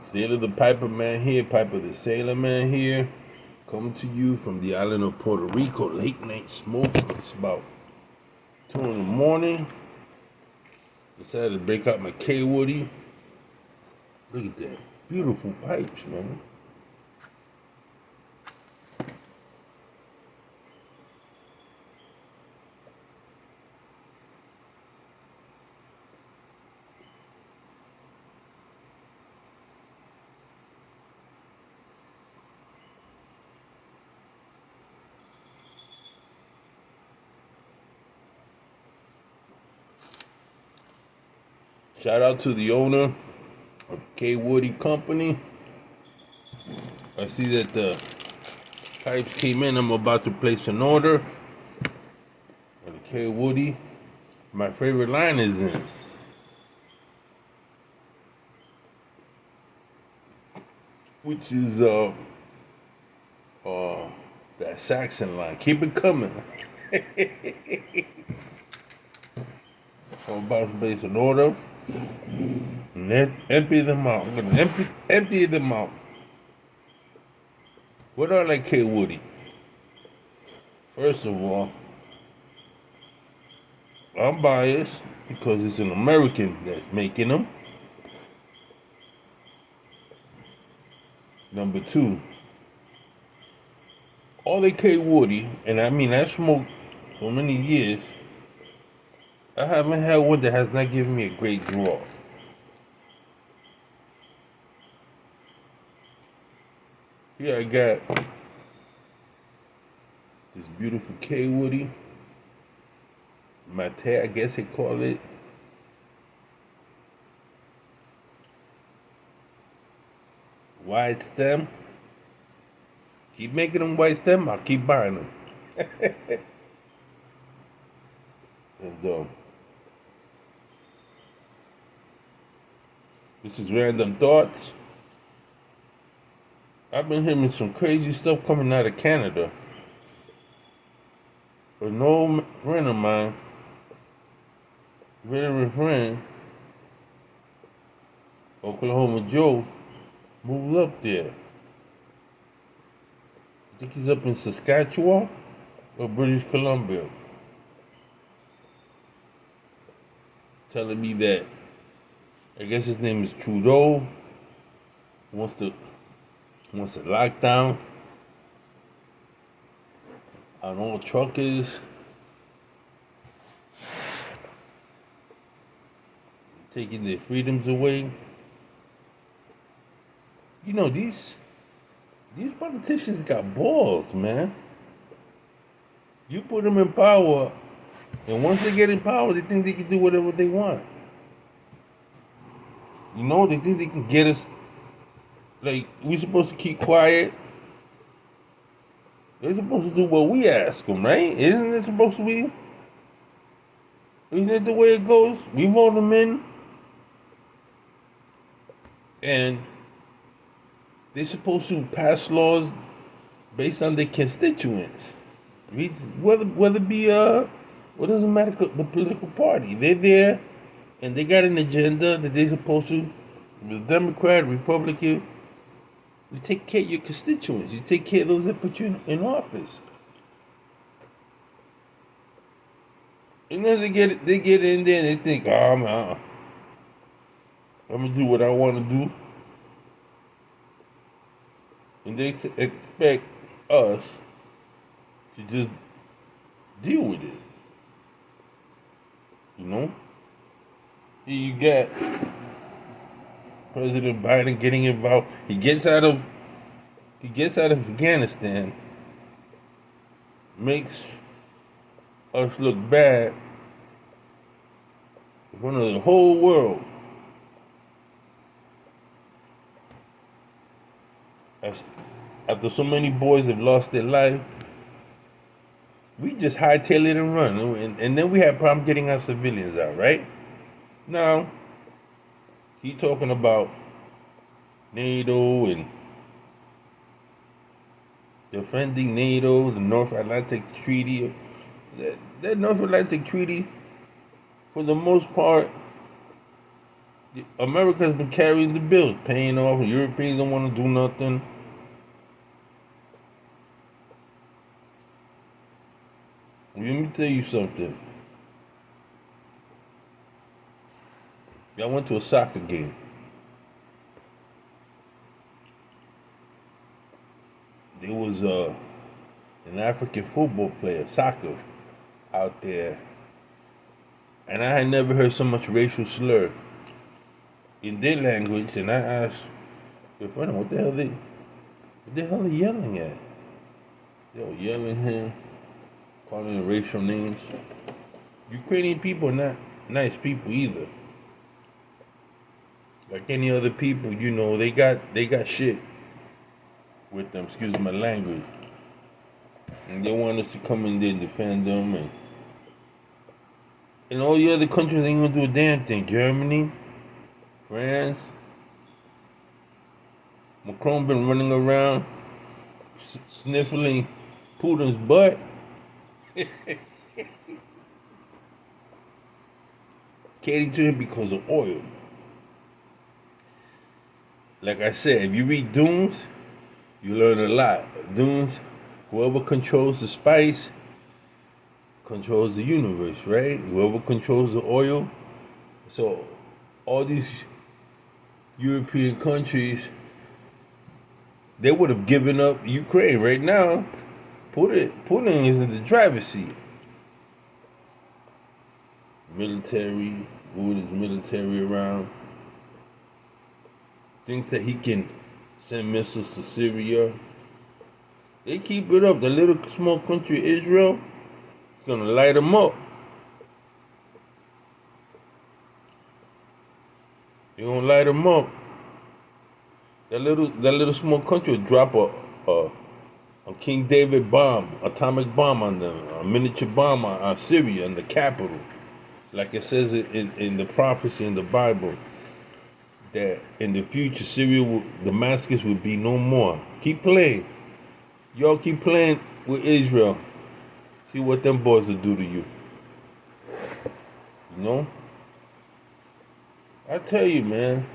Sailor the Piper Man here, Piper the Sailor Man here, coming to you from the island of Puerto Rico. Late night smoke. It's about 2 in the morning. Decided to break out my K Woody. Look at that. Beautiful pipes, man. Shout out to the owner of K Woody Company. I see that the pipes came in. I'm about to place an order. And the K Woody, my favorite line is in, which is that Saxon line. Keep it coming. I'm about to place an order and then empty them out. I'm gonna empty them out. What do I like K Woody? First of all, I'm biased because it's an American that's making them. Number two, all the K Woody, and I mean I smoked for many years. I haven't had one that has not given me a great draw. Here I got this beautiful K Woody. Mate, I guess they call it. Wide stem. Keep making them white stem, I'll keep buying them. And this is Random Thoughts. I've been hearing some crazy stuff coming out of Canada. But no friend of mine, veteran friend, Oklahoma Joe, moved up there. I think he's up in Saskatchewan or British Columbia. Telling me that, I guess his name is Trudeau, wants to lock down on all truckers, taking their freedoms away. You know, these politicians got balls, man. You put them in power, and once they get in power, they think they can do whatever they want. You know, they think they can get us. Like, we're supposed to keep quiet. They're supposed to do what we ask them, right? Isn't it supposed to be? Isn't it the way it goes? We vote them in, and they're supposed to pass laws based on their constituents. Whether it be what doesn't matter the political party. They're there, and they got an agenda that they're supposed to. If it's Democrat, Republican, you take care of your constituents. You take care of those that put you in office. And then they get in there and they think, oh man, I'm gonna do what I want to do, and they expect us to just deal with it. You know? You got President Biden getting involved. He gets out of Afghanistan, makes us look bad in front of the whole world. After so many boys have lost their life, we just hightail it and run, and then we have problem getting our civilians out, right? Now, he talking about NATO and defending NATO, the North Atlantic Treaty. That North Atlantic Treaty, for the most part, America's been carrying the bills, paying off, and Europeans don't want to do nothing. Let me tell you something. I went to a soccer game. There was an African football player, soccer, out there, and I had never heard so much racial slur in their language. And I asked my friend, what the hell are they yelling at? They were yelling at him, calling him racial names. Ukrainian people are not nice people either. Like any other people, they got shit with them. Excuse my language. And they want us to come in there and defend them, and all the other countries ain't gonna do a damn thing. Germany, France. Macron been running around sniffling Putin's butt. Catering to him because of oil. Like I said, if you read Dunes, you learn a lot. Dunes, whoever controls the spice controls the universe, right? Whoever controls the oil. So all these European countries, they would have given up Ukraine right now. Putin is in the driver's seat. Military, moving his military around. Thinks that he can send missiles to Syria. They keep it up. The little small country Israel is gonna light them up. They're gonna light them up. That little small country will drop a King David bomb, atomic bomb on them, a miniature bomb on Syria and the capital, like it says in the prophecy in the Bible, that in the future Damascus will be no more. Keep playing. Y'all keep playing with Israel. See what them boys will do to you. You know? I tell you, man.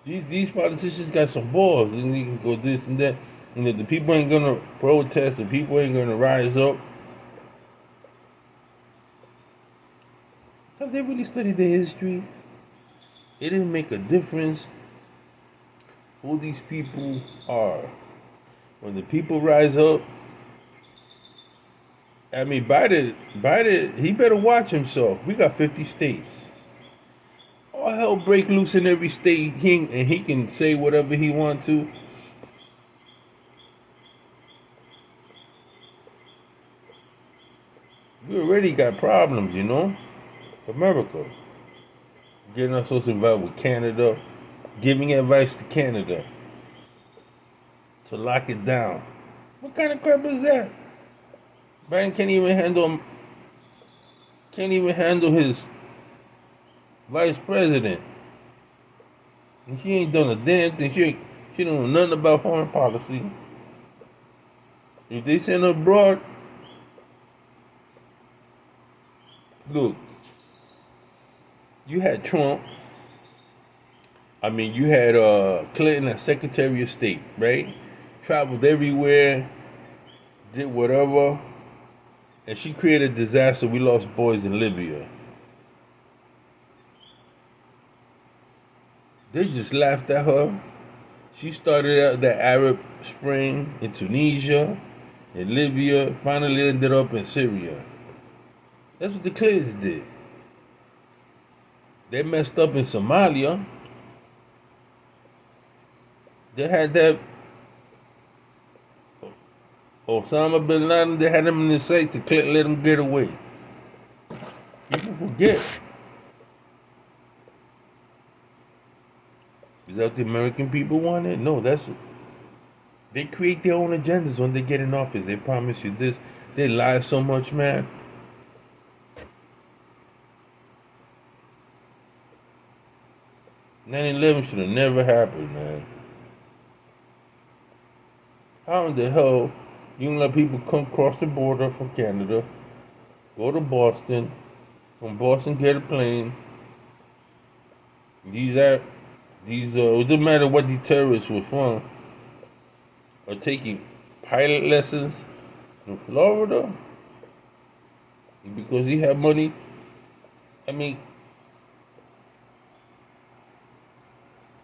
These politicians got some balls. And they can go this and that. And if the people ain't gonna protest, the people ain't gonna rise up. Have they really studied their history? It didn't make a difference who these people are. When the people rise up, I mean, Biden, he better watch himself. We got 50 states. All hell break loose in every state, and he can say whatever he wants to. We already got problems, America. Getting ourselves involved with Canada, giving advice to Canada to lock it down. What kind of crap is that? Biden can't even handle his vice president. And she ain't done a damn thing. She don't know nothing about foreign policy. If they send her abroad, look, you had Trump. I mean, you had Clinton as Secretary of State, right? Traveled everywhere, did whatever, and she created a disaster. We lost boys in Libya. They just laughed at her. She started out the Arab Spring in Tunisia, in Libya, finally ended up in Syria. That's what the Clintons did. They messed up in Somalia. They had that Osama bin Laden, they had him in the sights to let him get away. People forget. Is that what the American people wanted? No, they create their own agendas when they get in office. They promise you this. They lie so much, man. "9/11 should have never happened, man. How in the hell you can let people come across the border from Canada, go to Boston, from Boston get a plane. These are it doesn't matter what the terrorists were from, are taking pilot lessons in Florida because he had money. I mean,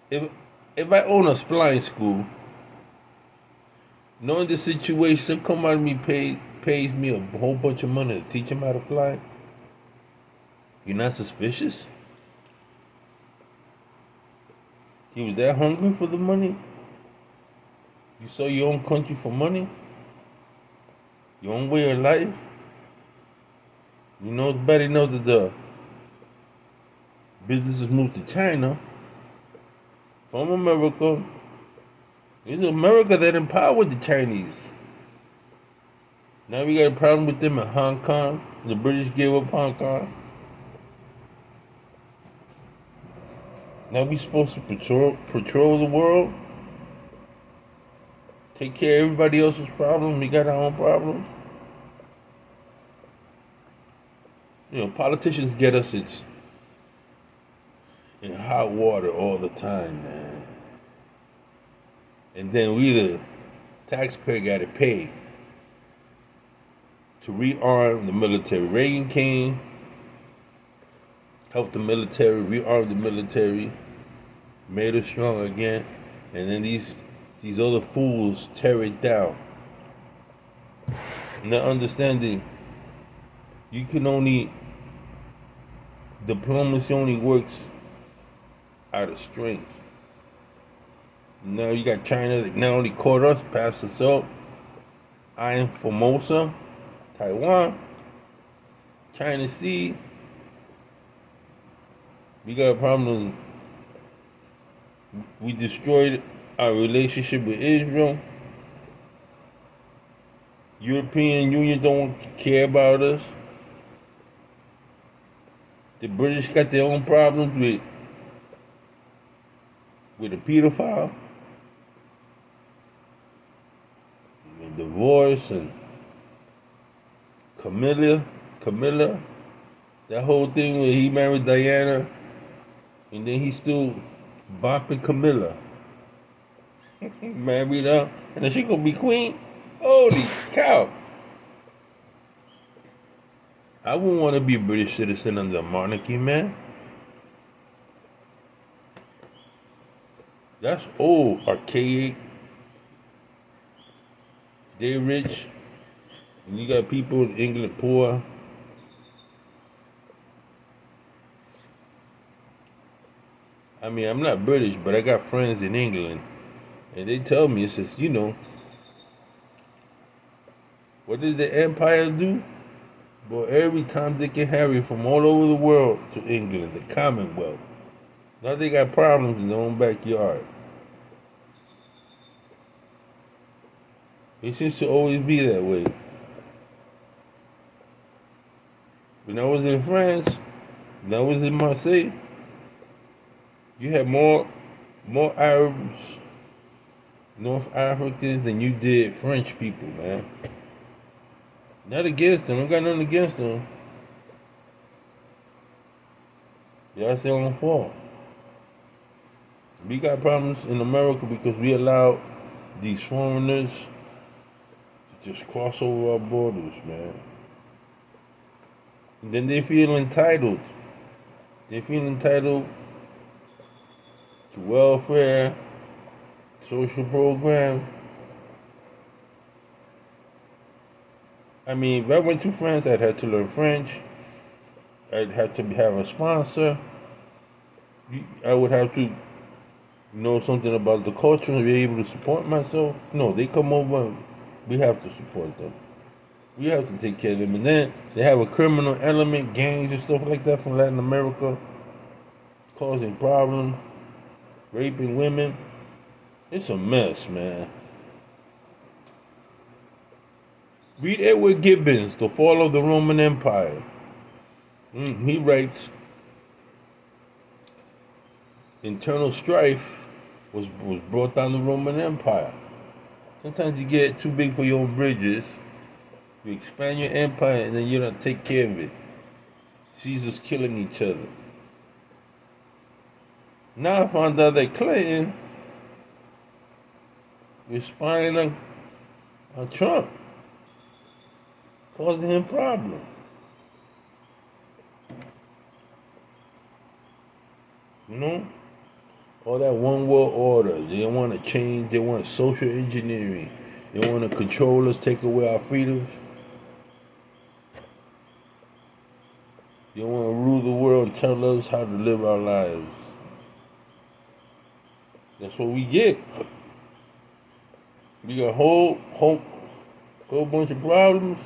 if if I own a flying school, knowing the situation, some come out of me pays me a whole bunch of money to teach him how to fly. You're not suspicious? He was that hungry for the money? You sold your own country for money? Your own way of life? You know, it's better know that the businesses moved to China from America. It's America that empowered the Chinese. Now we got a problem with them in Hong Kong. The British gave up Hong Kong. Now we supposed to patrol the world, take care of everybody else's problems. We got our own problems. You know, politicians get us in hot water all the time, man. And then we, the taxpayer, got to pay to rearm the military. Reagan came, helped the military, rearmed the military, made it strong again, and then these other fools tear it down. Not understanding, diplomacy only works out of strength. Now you got China that not only caught us, passed us up, eyeing Formosa, Taiwan, China Sea. We got a problem. We destroyed our relationship with Israel. European Union don't care about us. The British got their own problems with a pedophile, and divorce, and Camilla, that whole thing where he married Diana, and then he still bopping Camilla. Married her, and then she gonna be queen? Holy cow! I wouldn't want to be a British citizen under a monarchy, man. That's old, archaic. They rich, and you got people in England poor. I mean, I'm not British, but I got friends in England, and they tell me, it says, you know, what did the Empire do? Boy, every Tom, Dick, and Harry from all over the world to England, the Commonwealth. Now they got problems in their own backyard. It seems to always be that way. When I was in France, when I was in Marseille, you had more Arabs, North Africans than you did French people, man. Not against them. I got nothing against them. That's their own fault. We got problems in America because we allow these foreigners to just cross over our borders, man. And then they feel entitled. They feel entitled to welfare, social program. I mean, if I went to France, I'd have to learn French. I'd have to have a sponsor. I would have to know something about the culture and be able to support myself. No, they come over, we have to support them. We have to take care of them. And then they have a criminal element, gangs and stuff like that from Latin America, causing problems, raping women. It's a mess, man. Read Edward Gibbon's The Fall of the Roman Empire. He writes, internal strife was brought down the Roman Empire. Sometimes you get too big for your own bridges. You expand your empire and then you don't take care of it. sees us killing each other. Now I found out that Clinton was spying on Trump, causing him problems. You know? All that one world order. They want to change. They want social engineering. They want to control us, take away our freedoms. They want to rule the world and tell us how to live our lives. That's what we get. We got a whole bunch of problems.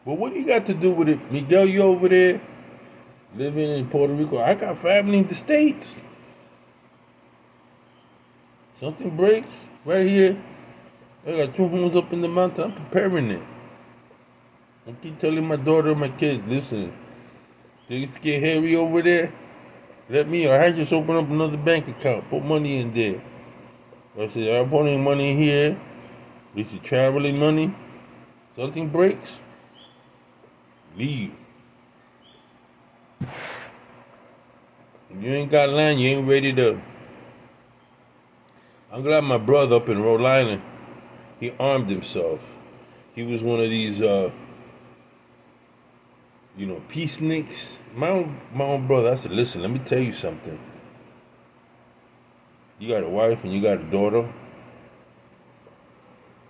But what do you got to do with it? Miguel, you over there living in Puerto Rico. I got family in the States. Something breaks right here. I got 2 homes up in the mountain. I'm preparing it. I keep telling my daughter and my kids, listen, things get hairy over there. Let me, or I just open up another bank account, put money in there. I said, I'm putting money here. This is traveling money. Something breaks, leave. If you ain't got land, you ain't ready to. I'm glad my brother up in Rhode Island, he armed himself. He was one of these, peaceniks. My own brother, I said, listen, let me tell you something. You got a wife and you got a daughter.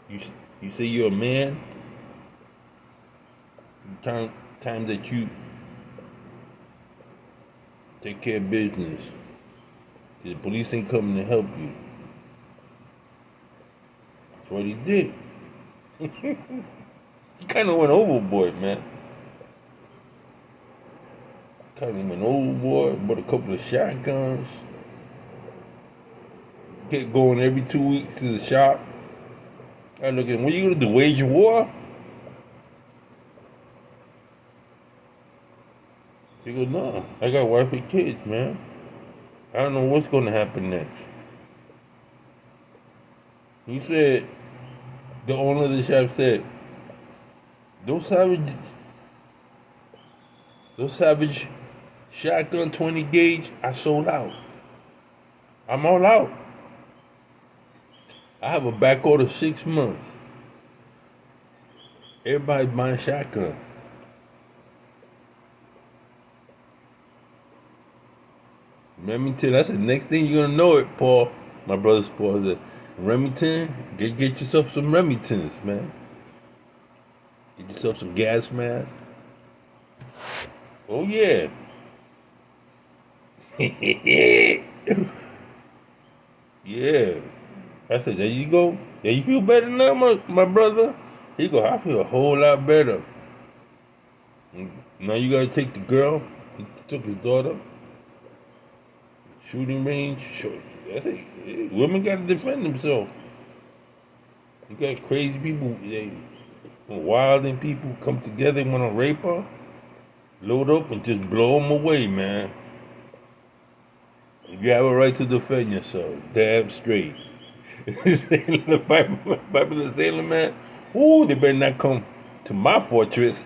You say you're a man. Time that you take care of business. The police ain't coming to help you. That's what he did. He kind of went overboard, man. Kind of went overboard, bought a couple of shotguns. Get going every 2 weeks to the shop. I look at him, what you gonna do, wage war? He goes, no, I got wife and kids, man. I don't know what's gonna happen next. He said, the owner of the shop said, those savage shotgun 20 gauge, I sold out. I'm all out. I have a back order 6 months. Everybody's buying shotgun. Remington, that's the next thing you're gonna know it, Paul. My brother's Paul said, Remington, get yourself some Remingtons, man. Get yourself some gas mask. Oh yeah. Yeah. I said, there you go. Yeah, you feel better now, my brother? He go, I feel a whole lot better. Now you gotta take the girl. He took his daughter. Shooting range. I think women gotta defend themselves. You got crazy people, wilding people come together, wanna rape her, load up and just blow them away, man. You have a right to defend yourself. Damn straight. The Bible is saying, man, ooh, they better not come to my fortress.